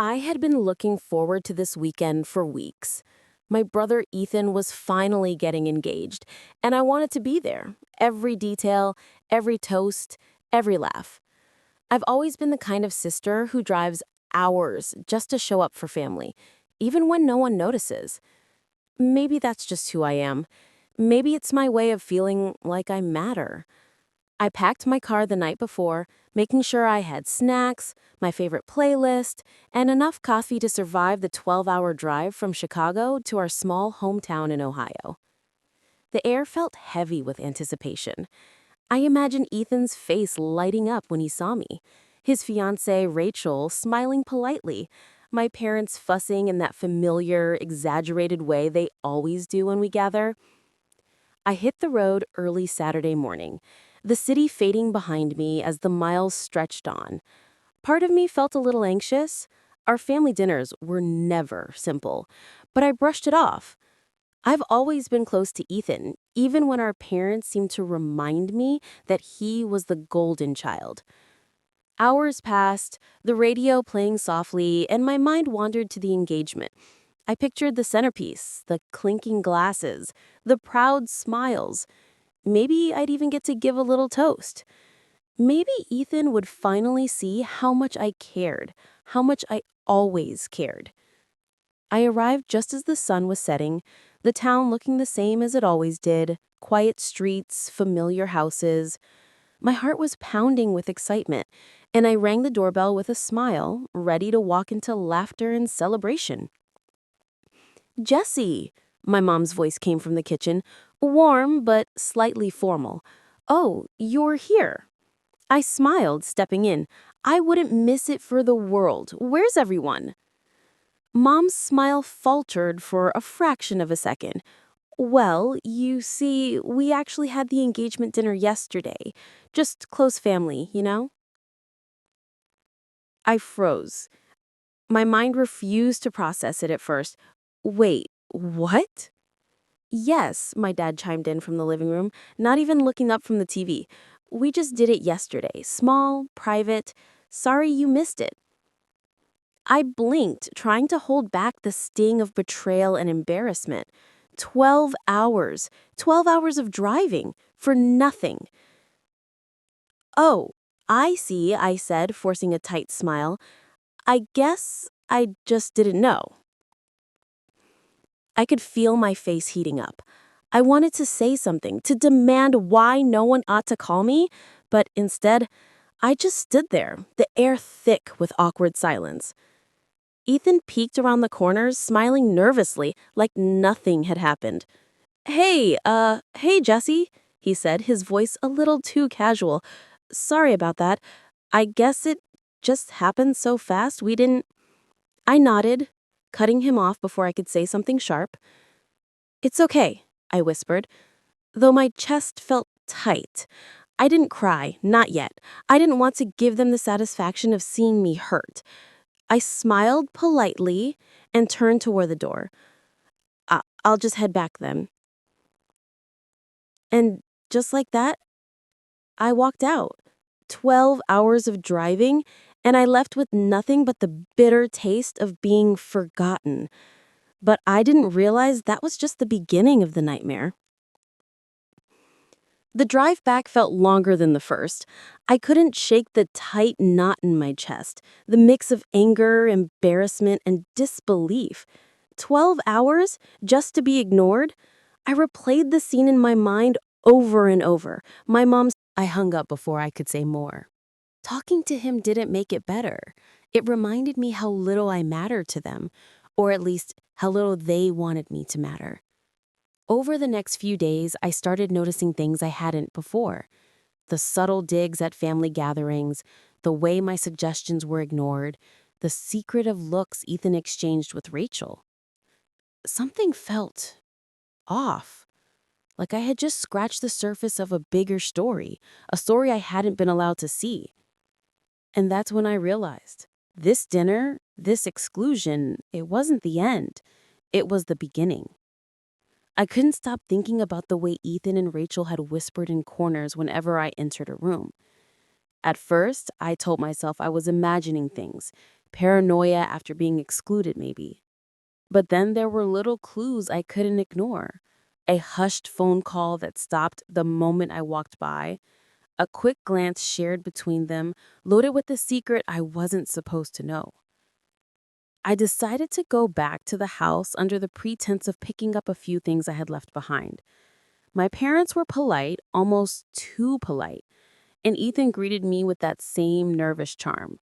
I had been looking forward to this weekend for weeks. My brother Ethan was finally getting engaged, and I wanted to be there. Every detail, every toast, every laugh. I've always been the kind of sister who drives hours just to show up for family, even when no one notices. Maybe that's just who I am. Maybe it's my way of feeling like I matter. I packed my car the night before, making sure I had snacks, my favorite playlist, and enough coffee to survive the 12-hour drive from Chicago to our small hometown in Ohio. The air felt heavy with anticipation. I imagined Ethan's face lighting up when he saw me, his fiancée Rachel smiling politely, my parents fussing in that familiar, exaggerated way they always do when we gather. I hit the road early Saturday morning, the city fading behind me as the miles stretched on. Part of me felt a little anxious. Our family dinners were never simple, but I brushed it off. I've always been close to Ethan, even when our parents seemed to remind me that he was the golden child. Hours passed, the radio playing softly, and my mind wandered to the engagement. I pictured the centerpiece, the clinking glasses, the proud smiles. Maybe I'd even get to give a little toast. Maybe Ethan would finally see how much I cared, how much I always cared. I arrived just as the sun was setting, the town looking the same as it always did, quiet streets, familiar houses. My heart was pounding with excitement, and I rang the doorbell with a smile, ready to walk into laughter and celebration. Jessie, my mom's voice came from the kitchen, warm but slightly formal. Oh, you're here. I smiled, stepping in. I wouldn't miss it for the world. Where's everyone? Mom's smile faltered for a fraction of a second. Well, you see, we actually had the engagement dinner yesterday. Just close family, you know? I froze. My mind refused to process it at first. Wait, what? Yes, my dad chimed in from the living room, not even looking up from the TV. We just did it yesterday. Small, private. Sorry you missed it. I blinked, trying to hold back the sting of betrayal and embarrassment. 12 hours. 12 hours of driving. For nothing. Oh, I see, I said, forcing a tight smile. I guess I just didn't know. I could feel my face heating up. I wanted to say something, to demand why no one ought to call me, but instead, I just stood there, the air thick with awkward silence. Ethan peeked around the corners, smiling nervously, like nothing had happened. Hey, Jesse, he said, his voice a little too casual. Sorry about that. I guess it just happened so fast we didn't. I nodded, cutting him off before I could say something sharp. It's okay, I whispered, though my chest felt tight. I didn't cry, not yet. I didn't want to give them the satisfaction of seeing me hurt. I smiled politely and turned toward the door. I'll just head back then. And just like that, I walked out. 12 hours of driving, and I left with nothing but the bitter taste of being forgotten. But I didn't realize that was just the beginning of the nightmare. The drive back felt longer than the first. I couldn't shake the tight knot in my chest, the mix of anger, embarrassment, and disbelief. 12 hours just to be ignored? I replayed the scene in my mind over and over. My mom's. I hung up before I could say more. Talking to him didn't make it better. It reminded me how little I mattered to them, or at least how little they wanted me to matter. Over the next few days, I started noticing things I hadn't before. The subtle digs at family gatherings, the way my suggestions were ignored, the secretive looks Ethan exchanged with Rachel. Something felt off, like I had just scratched the surface of a bigger story, a story I hadn't been allowed to see. And that's when I realized this dinner, this exclusion, it wasn't the end. It was the beginning. I couldn't stop thinking about the way Ethan and Rachel had whispered in corners whenever I entered a room. At first, I told myself I was imagining things, Paranoia after being excluded, maybe. But then there were little clues I couldn't ignore. A hushed phone call that stopped the moment I walked by, a quick glance shared between them, loaded with a secret I wasn't supposed to know. I decided to go back to the house under the pretense of picking up a few things I had left behind. My parents were polite, almost too polite, and Ethan greeted me with that same nervous charm.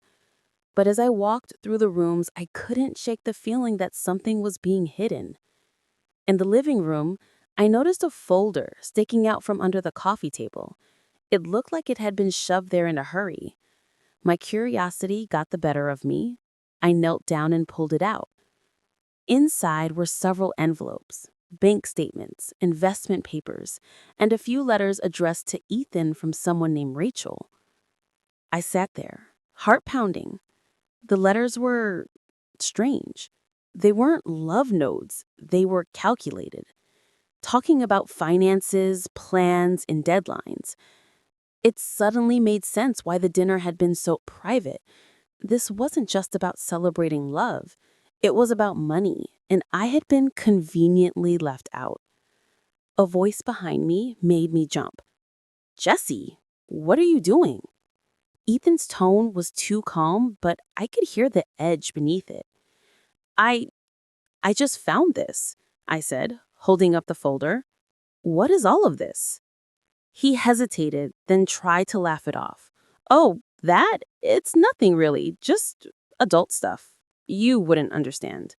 But as I walked through the rooms, I couldn't shake the feeling that something was being hidden. In the living room, I noticed a folder sticking out from under the coffee table. It looked like it had been shoved there in a hurry. My curiosity got the better of me. I knelt down and pulled it out. Inside were several envelopes, bank statements, investment papers, and a few letters addressed to Ethan from someone named Rachel. I sat there, heart pounding. The letters were strange. They weren't love notes, they were calculated, talking about finances, plans, and deadlines. It suddenly made sense why the dinner had been so private. This wasn't just about celebrating love. It was about money, and I had been conveniently left out. A voice behind me made me jump. "Jesse, what are you doing?" Ethan's tone was too calm, but I could hear the edge beneath it. I I just found this," I said, holding up the folder. "What is all of this?" He hesitated, then tried to laugh it off. "Oh, that? It's nothing really, just adult stuff. You wouldn't understand."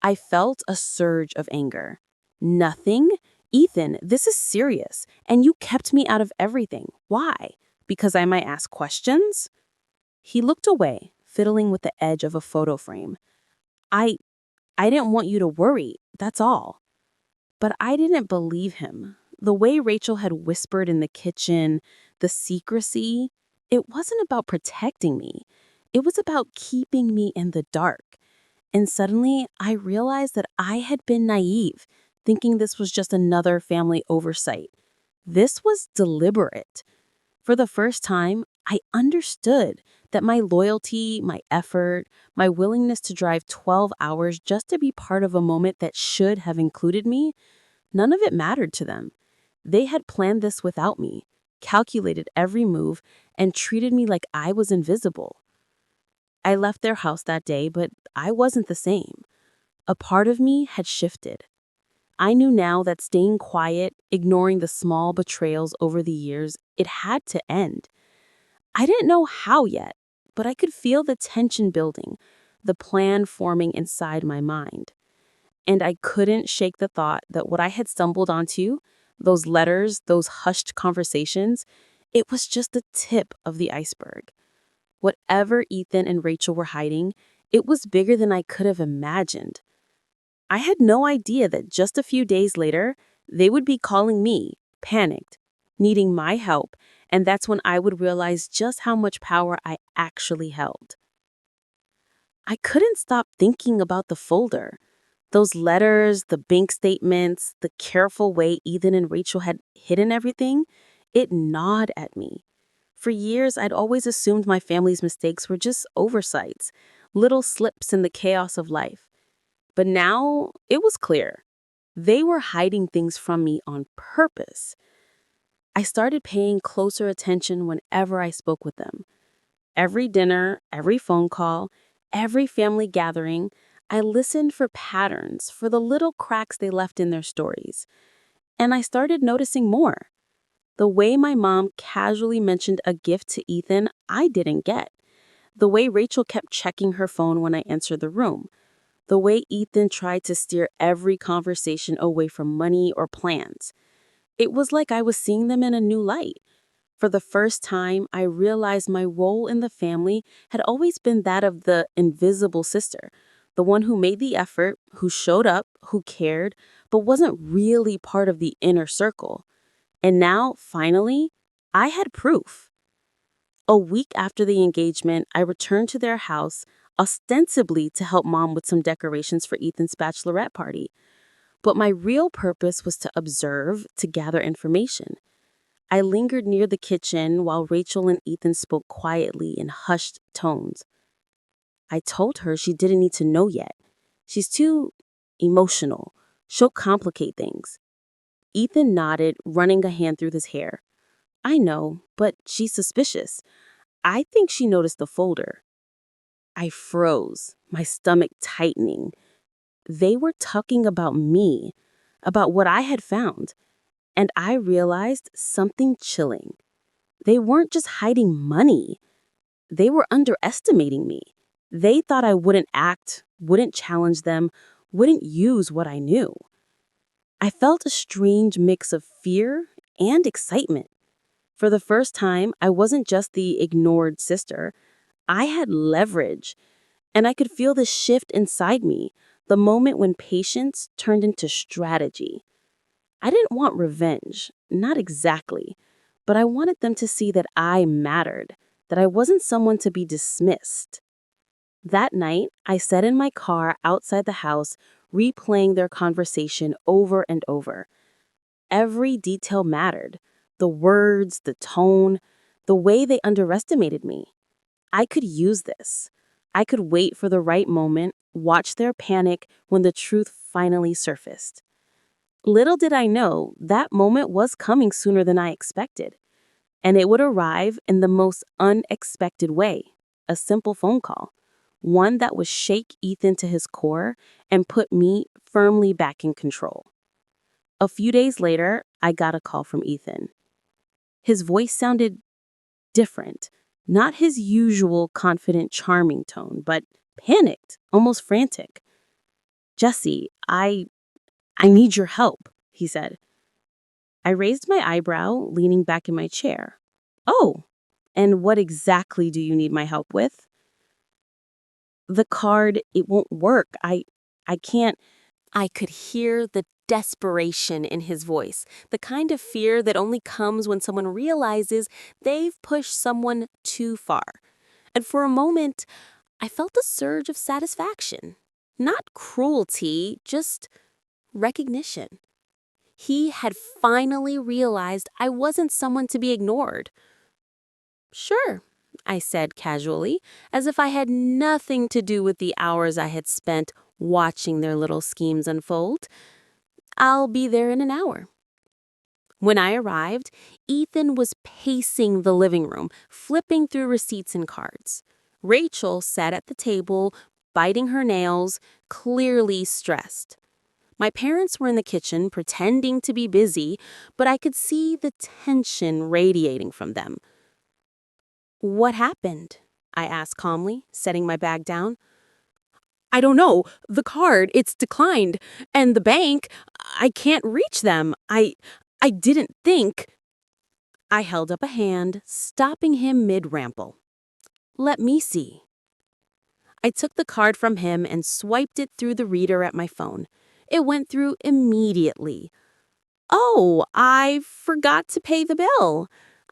I felt a surge of anger. "Nothing? Ethan, this is serious, and you kept me out of everything. Why? Because I might ask questions?" He looked away, fiddling with the edge of a photo frame. I I didn't want you to worry, that's all." But I didn't believe him. The way Rachel had whispered in the kitchen, the secrecy, it wasn't about protecting me. It was about keeping me in the dark. And suddenly, I realized that I had been naive, thinking this was just another family oversight. This was deliberate. For the first time, I understood that my loyalty, my effort, my willingness to drive 12 hours just to be part of a moment that should have included me, none of it mattered to them. They had planned this without me, calculated every move, and treated me like I was invisible. I left their house that day, but I wasn't the same. A part of me had shifted. I knew now that staying quiet, ignoring the small betrayals over the years, it had to end. I didn't know how yet, but I could feel the tension building, the plan forming inside my mind. And I couldn't shake the thought that what I had stumbled onto, those letters, those hushed conversations, it was just the tip of the iceberg. Whatever Ethan and Rachel were hiding, it was bigger than I could have imagined. I had no idea that just a few days later, they would be calling me, panicked, needing my help, and that's when I would realize just how much power I actually held. I couldn't stop thinking about the folder. Those letters, the bank statements, the careful way Ethan and Rachel had hidden everything, it gnawed at me. For years, I'd always assumed my family's mistakes were just oversights, little slips in the chaos of life. But now, it was clear. They were hiding things from me on purpose. I started paying closer attention whenever I spoke with them. Every dinner, every phone call, every family gathering, I listened for patterns, for the little cracks they left in their stories. And I started noticing more. The way my mom casually mentioned a gift to Ethan, I didn't get. The way Rachel kept checking her phone when I entered the room. The way Ethan tried to steer every conversation away from money or plans. It was like I was seeing them in a new light. For the first time, I realized my role in the family had always been that of the invisible sister, the one who made the effort, who showed up, who cared, but wasn't really part of the inner circle. And now, finally, I had proof. A week after the engagement, I returned to their house, ostensibly to help Mom with some decorations for Ethan's bachelorette party. But my real purpose was to observe, to gather information. I lingered near the kitchen while Rachel and Ethan spoke quietly in hushed tones. I told her she didn't need to know yet. She's too emotional. She'll complicate things. Ethan nodded, running a hand through his hair. I know, but she's suspicious. I think she noticed the folder. I froze, my stomach tightening. They were talking about me, about what I had found, and I realized something chilling. They weren't just hiding money. They were underestimating me. They thought I wouldn't act, wouldn't challenge them, wouldn't use what I knew. I felt a strange mix of fear and excitement. For the first time, I wasn't just the ignored sister. I had leverage, and I could feel the shift inside me, the moment when patience turned into strategy. I didn't want revenge, not exactly, but I wanted them to see that I mattered, that I wasn't someone to be dismissed. That night, I sat in my car outside the house, replaying their conversation over and over. Every detail mattered. The words, the tone, the way they underestimated me. I could use this. I could wait for the right moment, watch their panic when the truth finally surfaced. Little did I know that moment was coming sooner than I expected. And it would arrive in the most unexpected way, a simple phone call. One that would shake Ethan to his core and put me firmly back in control. A few days later, I got a call from Ethan. His voice sounded different, not his usual confident, charming tone, but panicked, almost frantic. Jesse, I need your help, he said. I raised my eyebrow, leaning back in my chair. Oh, and what exactly do you need my help with? The card, it won't work. I can't. I could hear the desperation in his voice, the kind of fear that only comes when someone realizes they've pushed someone too far. And for a moment, I felt a surge of satisfaction. Not cruelty, just recognition. He had finally realized I wasn't someone to be ignored. Sure, I said casually, as if I had nothing to do with the hours I had spent watching their little schemes unfold. I'll be there in an hour. When I arrived, Ethan was pacing the living room, flipping through receipts and cards. Rachel sat at the table, biting her nails, clearly stressed. My parents were in the kitchen, pretending to be busy, but I could see the tension radiating from them. What happened? I asked calmly, setting my bag down. I don't know. The card, it's declined. And the bank, I can't reach them. I didn't think. I held up a hand, stopping him mid-ramble. Let me see. I took the card from him and swiped it through the reader at my phone. It went through immediately. Oh, I forgot to pay the bill,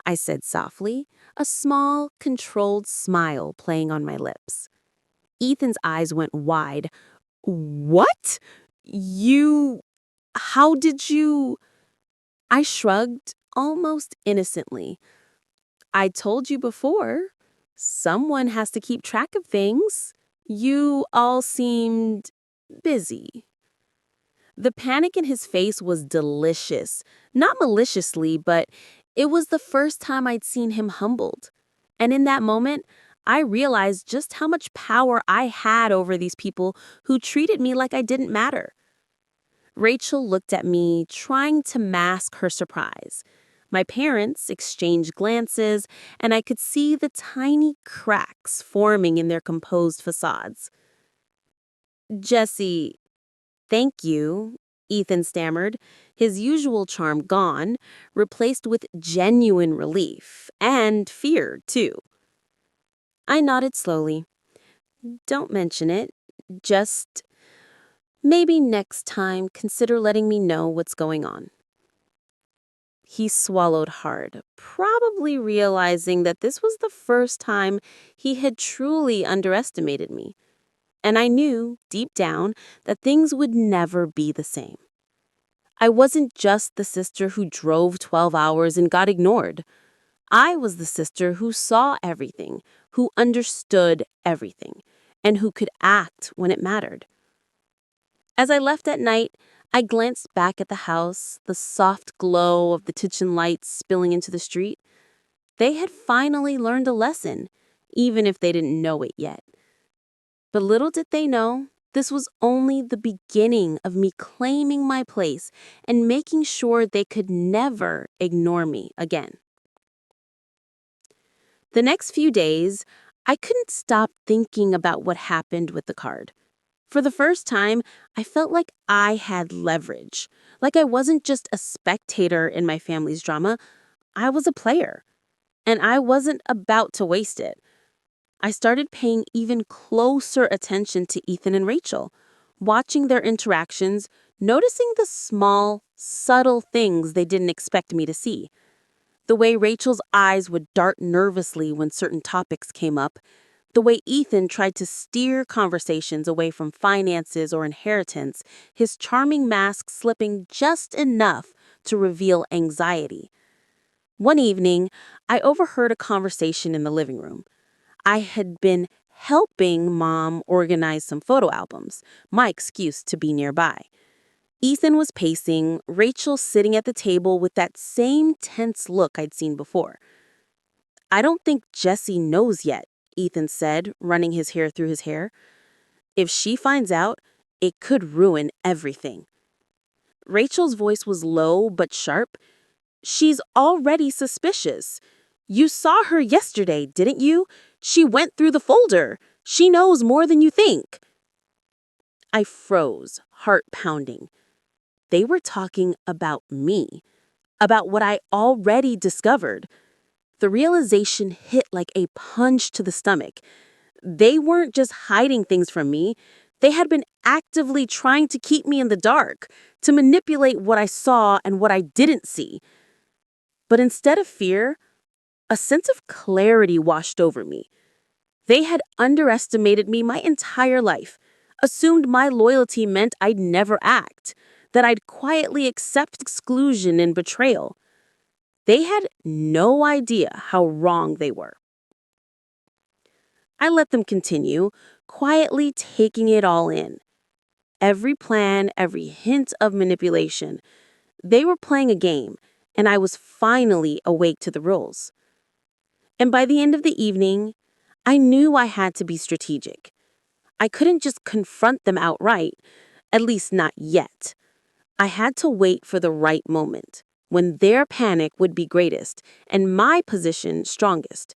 I said softly, a small, controlled smile playing on my lips. Ethan's eyes went wide. What? How did you? I shrugged, almost innocently. I told you before. Someone has to keep track of things. You all seemed busy. The panic in his face was delicious, not maliciously, but it was the first time I'd seen him humbled. And in that moment, I realized just how much power I had over these people who treated me like I didn't matter. Rachel looked at me, trying to mask her surprise. My parents exchanged glances, and I could see the tiny cracks forming in their composed facades. Jesse, thank you, Ethan stammered, his usual charm gone, replaced with genuine relief and fear, too. I nodded slowly. Don't mention it. Just maybe next time consider letting me know what's going on. He swallowed hard, probably realizing that this was the first time he had truly underestimated me. And I knew, deep down, that things would never be the same. I wasn't just the sister who drove 12 hours and got ignored. I was the sister who saw everything, who understood everything, and who could act when it mattered. As I left at night, I glanced back at the house, the soft glow of the kitchen lights spilling into the street. They had finally learned a lesson, even if they didn't know it yet. But little did they know, this was only the beginning of me claiming my place and making sure they could never ignore me again. The next few days, I couldn't stop thinking about what happened with the card. For the first time, I felt like I had leverage, like I wasn't just a spectator in my family's drama, I was a player, and I wasn't about to waste it. I started paying even closer attention to Ethan and Rachel, watching their interactions, noticing the small, subtle things they didn't expect me to see. The way Rachel's eyes would dart nervously when certain topics came up, the way Ethan tried to steer conversations away from finances or inheritance, his charming mask slipping just enough to reveal anxiety. One evening, I overheard a conversation in the living room. I had been helping Mom organize some photo albums, my excuse to be nearby. Ethan was pacing, Rachel sitting at the table with that same tense look I'd seen before. "I don't think Jessie knows yet," Ethan said, running his hair through his hair. "If she finds out, it could ruin everything." Rachel's voice was low but sharp. "She's already suspicious. You saw her yesterday, didn't you? She went through the folder. She knows more than you think." I froze, heart pounding. They were talking about me, about what I already discovered. The realization hit like a punch to the stomach. They weren't just hiding things from me. They had been actively trying to keep me in the dark, to manipulate what I saw and what I didn't see. But instead of fear, a sense of clarity washed over me. They had underestimated me my entire life, assumed my loyalty meant I'd never act, that I'd quietly accept exclusion and betrayal. They had no idea how wrong they were. I let them continue, quietly taking it all in. Every plan, every hint of manipulation. They were playing a game, and I was finally awake to the rules. And by the end of the evening, I knew I had to be strategic. I couldn't just confront them outright, at least not yet. I had to wait for the right moment, when their panic would be greatest and my position strongest.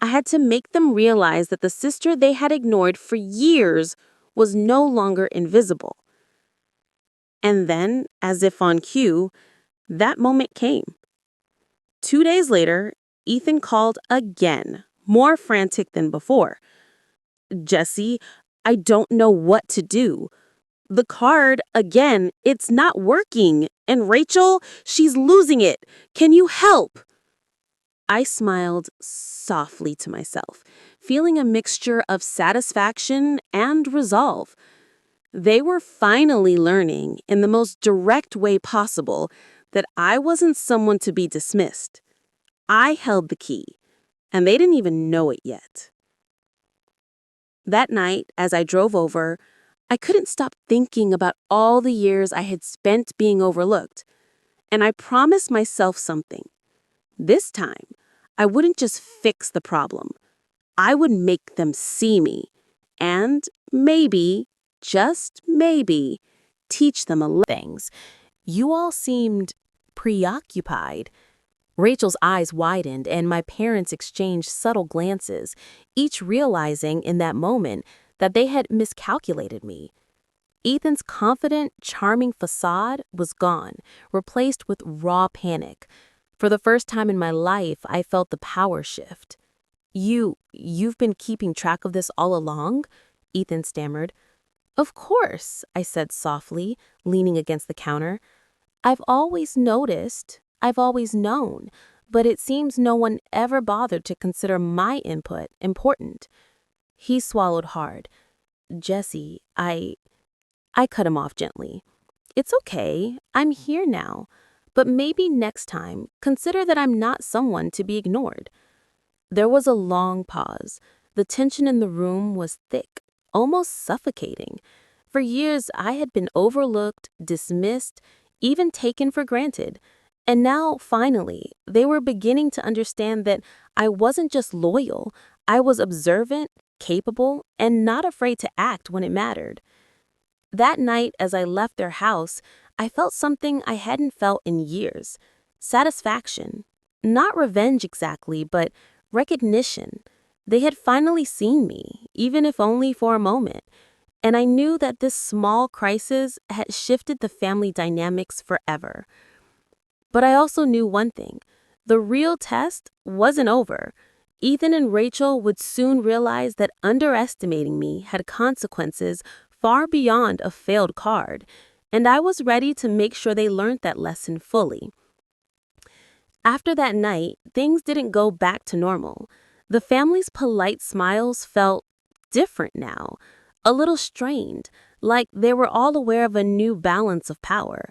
I had to make them realize that the sister they had ignored for years was no longer invisible. And then, as if on cue, that moment came. 2 days later, Ethan called again, more frantic than before. "Jessie, I don't know what to do. The card, again, it's not working. And Rachel, she's losing it. Can you help?" I smiled softly to myself, feeling a mixture of satisfaction and resolve. They were finally learning, in the most direct way possible, that I wasn't someone to be dismissed. I held the key, and they didn't even know it yet. That night, as I drove over, I couldn't stop thinking about all the years I had spent being overlooked, and I promised myself something. This time, I wouldn't just fix the problem. I would make them see me, and maybe, just maybe, teach them a things. You all seemed preoccupied. Rachel's eyes widened, and my parents exchanged subtle glances, each realizing in that moment that they had miscalculated me. Ethan's confident, charming facade was gone, replaced with raw panic. For the first time in my life, I felt the power shift. You've been keeping track of this all along?" Ethan stammered. "Of course," I said softly, leaning against the counter. "I've always noticed, I've always known, but it seems no one ever bothered to consider my input important." He swallowed hard. "Jessie, I cut him off gently. "It's okay, I'm here now. But maybe next time, consider that I'm not someone to be ignored." There was a long pause. The tension in the room was thick, almost suffocating. For years, I had been overlooked, dismissed, even taken for granted. And now, finally, they were beginning to understand that I wasn't just loyal, I was observant, capable, and not afraid to act when it mattered. That night, as I left their house, I felt something I hadn't felt in years: satisfaction. Not revenge exactly, but recognition. They had finally seen me, even if only for a moment. And I knew that this small crisis had shifted the family dynamics forever. But I also knew one thing: the real test wasn't over. Ethan and Rachel would soon realize that underestimating me had consequences far beyond a failed card, and I was ready to make sure they learned that lesson fully. After that night, things didn't go back to normal. The family's polite smiles felt different now, a little strained, like they were all aware of a new balance of power.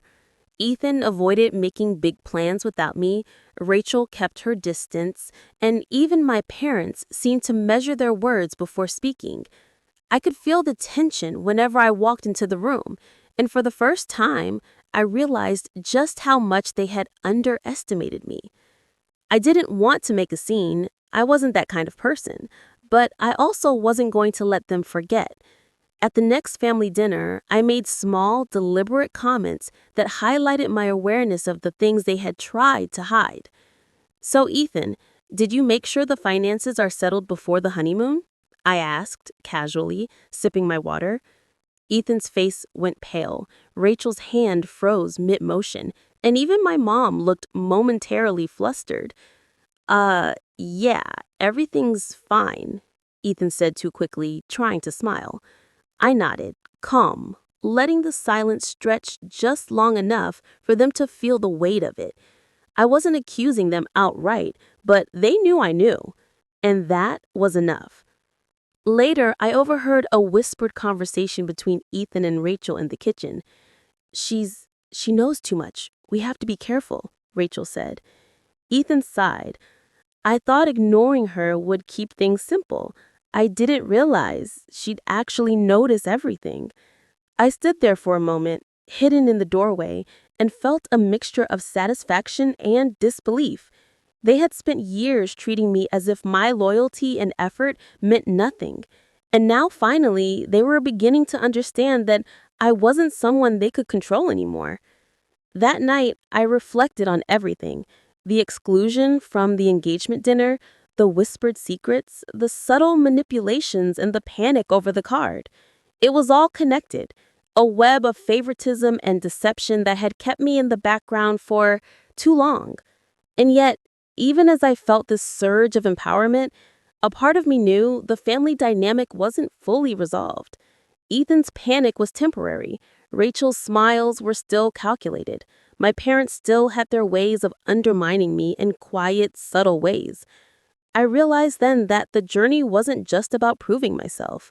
Ethan avoided making big plans without me, Rachel kept her distance, and even my parents seemed to measure their words before speaking. I could feel the tension whenever I walked into the room, and for the first time, I realized just how much they had underestimated me. I didn't want to make a scene, I wasn't that kind of person, but I also wasn't going to let them forget. At the next family dinner, I made small, deliberate comments that highlighted my awareness of the things they had tried to hide. "So, Ethan, did you make sure the finances are settled before the honeymoon?" I asked, casually, sipping my water. Ethan's face went pale, Rachel's hand froze mid-motion, and even my mom looked momentarily flustered. Yeah, everything's fine," Ethan said too quickly, trying to smile. I nodded, calm, letting the silence stretch just long enough for them to feel the weight of it. I wasn't accusing them outright, but they knew I knew, and that was enough. Later, I overheard a whispered conversation between Ethan and Rachel in the kitchen. She knows too much. We have to be careful," Rachel said. Ethan sighed. "I thought ignoring her would keep things simple. I didn't realize she'd actually notice everything." I stood there for a moment, hidden in the doorway, and felt a mixture of satisfaction and disbelief. They had spent years treating me as if my loyalty and effort meant nothing. And now finally, they were beginning to understand that I wasn't someone they could control anymore. That night, I reflected on everything: the exclusion from the engagement dinner, the whispered secrets, the subtle manipulations, and the panic over the card. It was all connected, a web of favoritism and deception that had kept me in the background for too long. And yet, even as I felt this surge of empowerment, a part of me knew the family dynamic wasn't fully resolved. Ethan's panic was temporary. Rachel's smiles were still calculated. My parents still had their ways of undermining me in quiet, subtle ways. I realized then that the journey wasn't just about proving myself.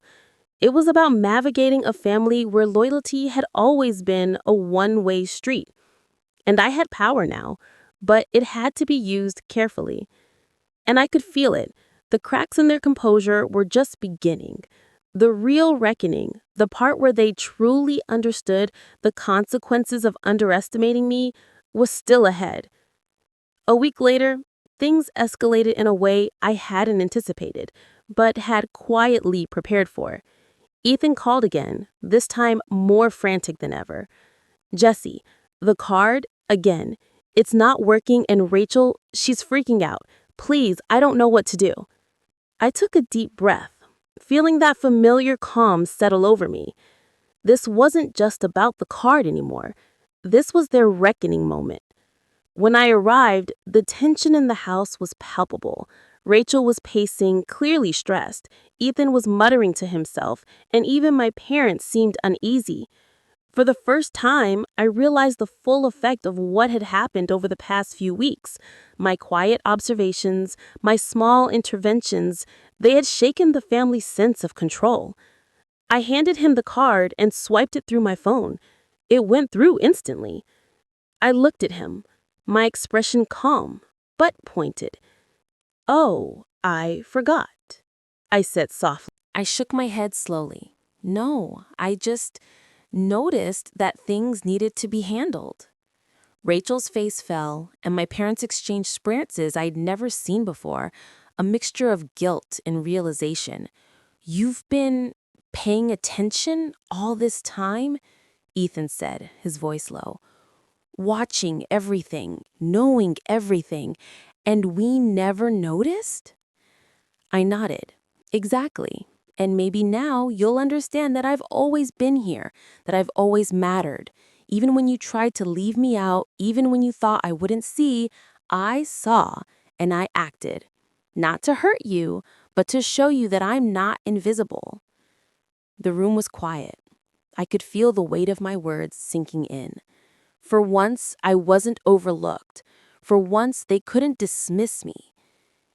It was about navigating a family where loyalty had always been a one-way street. And I had power now, but it had to be used carefully. And I could feel it. The cracks in their composure were just beginning. The real reckoning, the part where they truly understood the consequences of underestimating me, was still ahead. A week later, things escalated in a way I hadn't anticipated, but had quietly prepared for. Ethan called again, this time more frantic than ever. "Jesse, the card, again. It's not working, and Rachel, she's freaking out. Please, I don't know what to do." I took a deep breath, feeling that familiar calm settle over me. This wasn't just about the card anymore. This was their reckoning moment. When I arrived, the tension in the house was palpable. Rachel was pacing, clearly stressed. Ethan was muttering to himself, and even my parents seemed uneasy. For the first time, I realized the full effect of what had happened over the past few weeks. My quiet observations, my small interventions, they had shaken the family's sense of control. I handed him the card and swiped it through my phone. It went through instantly. I looked at him, my expression calm, but pointed. "Oh, I forgot," I said softly. I shook my head slowly. No, I just noticed that things needed to be handled. Rachel's face fell, and my parents exchanged stances I'd never seen before, a mixture of guilt and realization. You've been paying attention all this time? Ethan said, his voice low. Watching everything, knowing everything, and we never noticed? I nodded. Exactly. And maybe now you'll understand that I've always been here, that I've always mattered. Even when you tried to leave me out, even when you thought I wouldn't see, I saw and I acted. Not to hurt you, but to show you that I'm not invisible. The room was quiet. I could feel the weight of my words sinking in. For once, I wasn't overlooked. For once, they couldn't dismiss me.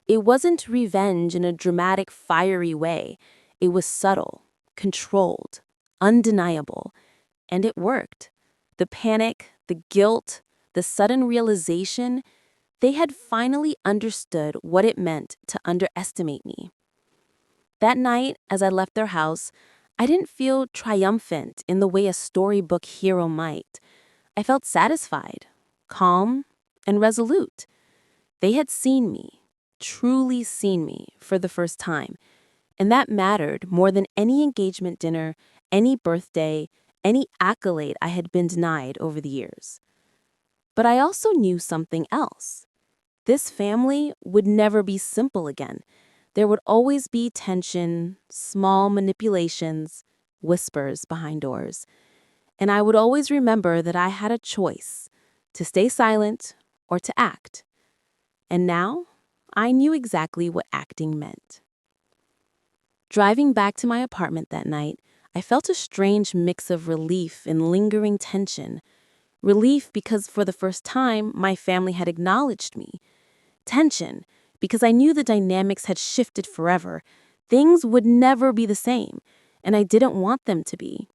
It wasn't revenge in a dramatic, fiery way. It was subtle, controlled, undeniable, and it worked. The panic, the guilt, the sudden realization, they had finally understood what it meant to underestimate me. That night, as I left their house, I didn't feel triumphant in the way a storybook hero might. I felt satisfied, calm, and resolute. They had seen me, truly seen me, for the first time, and that mattered more than any engagement dinner, any birthday, any accolade I had been denied over the years. But I also knew something else. This family would never be simple again. There would always be tension, small manipulations, whispers behind doors. And I would always remember that I had a choice to stay silent or to act. And now, I knew exactly what acting meant. Driving back to my apartment that night, I felt a strange mix of relief and lingering tension. Relief because for the first time, my family had acknowledged me. Tension because I knew the dynamics had shifted forever. Things would never be the same, and I didn't want them to be.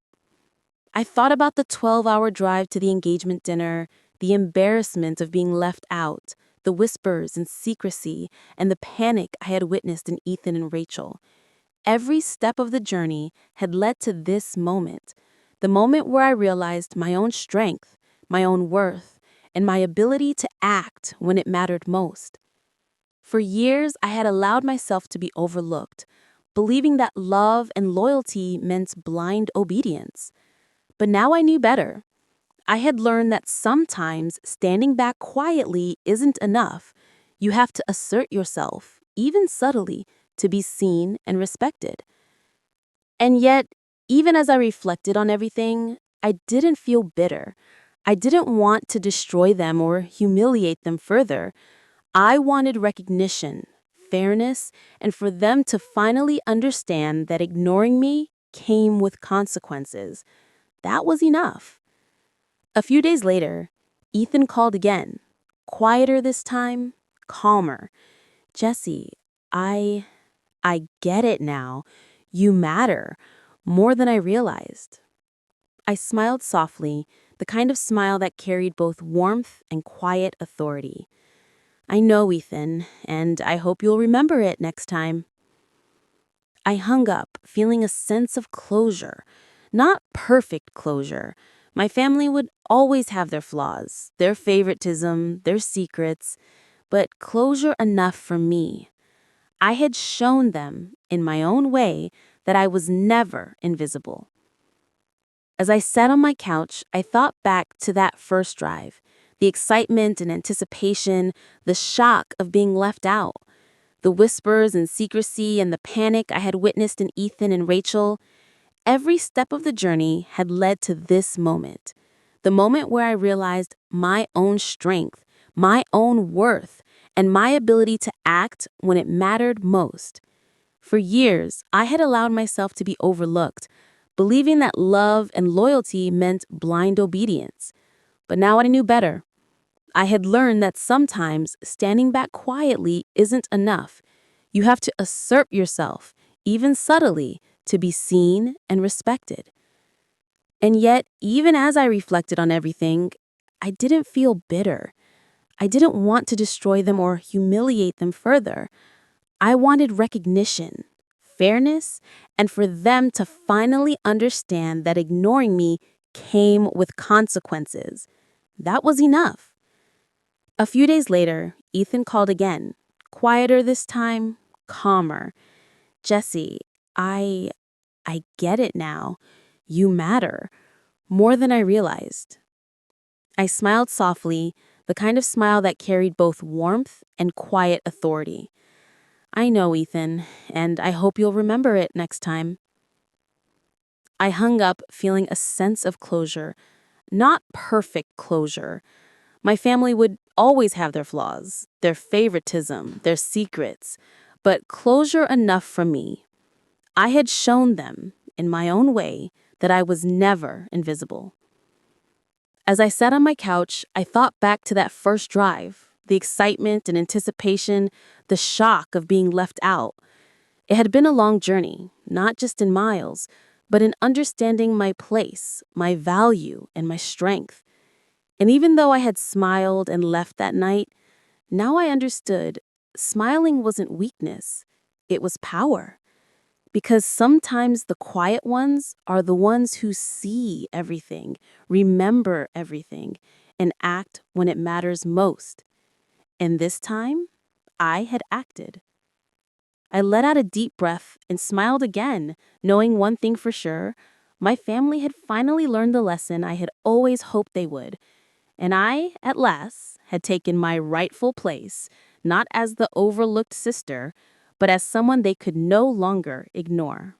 I thought about the 12-hour drive to the engagement dinner, the embarrassment of being left out, the whispers and secrecy, and the panic I had witnessed in Ethan and Rachel. Every step of the journey had led to this moment, the moment where I realized my own strength, my own worth, and my ability to act when it mattered most. For years, I had allowed myself to be overlooked, believing that love and loyalty meant blind obedience. But now I knew better. I had learned that sometimes standing back quietly isn't enough. You have to assert yourself, even subtly, to be seen and respected. And yet, even as I reflected on everything, I didn't feel bitter. I didn't want to destroy them or humiliate them further. I wanted recognition, fairness, and for them to finally understand that ignoring me came with consequences. That was enough. A few days later, Ethan called again. Quieter this time, calmer. Jesse, I get it now. You matter. More than I realized. I smiled softly, the kind of smile that carried both warmth and quiet authority. I know, Ethan, and I hope you'll remember it next time. I hung up, feeling a sense of closure. Not perfect closure. My family would always have their flaws, their favoritism, their secrets, but closure enough for me. I had shown them, in my own way, that I was never invisible. As I sat on my couch, I thought back to that first drive, the excitement and anticipation, the shock of being left out, the whispers and secrecy and the panic I had witnessed in Ethan and Rachel. Every step of the journey had led to this moment, the moment where I realized my own strength, my own worth, and my ability to act when it mattered most. For years, I had allowed myself to be overlooked, believing that love and loyalty meant blind obedience. But now I knew better. I had learned that sometimes standing back quietly isn't enough. You have to assert yourself, even subtly, to be seen and respected. And yet, even as I reflected on everything, I didn't feel bitter. I didn't want to destroy them or humiliate them further. I wanted recognition, fairness, and for them to finally understand that ignoring me came with consequences. That was enough. A few days later, Ethan called again, quieter this time, calmer. Jesse, I get it now. You matter. More than I realized. I smiled softly, the kind of smile that carried both warmth and quiet authority. I know, Ethan, and I hope you'll remember it next time. I hung up feeling a sense of closure. Not perfect closure. My family would always have their flaws, their favoritism, their secrets, but closure enough for me. I had shown them, in my own way, that I was never invisible. As I sat on my couch, I thought back to that first drive, the excitement and anticipation, the shock of being left out. It had been a long journey, not just in miles, but in understanding my place, my value, and my strength. And even though I had smiled and left that night, now I understood smiling wasn't weakness, it was power. Because sometimes the quiet ones are the ones who see everything, remember everything, and act when it matters most. And this time, I had acted. I let out a deep breath and smiled again, knowing one thing for sure. My family had finally learned the lesson I had always hoped they would. And I, at last, had taken my rightful place, not as the overlooked sister, but as someone they could no longer ignore.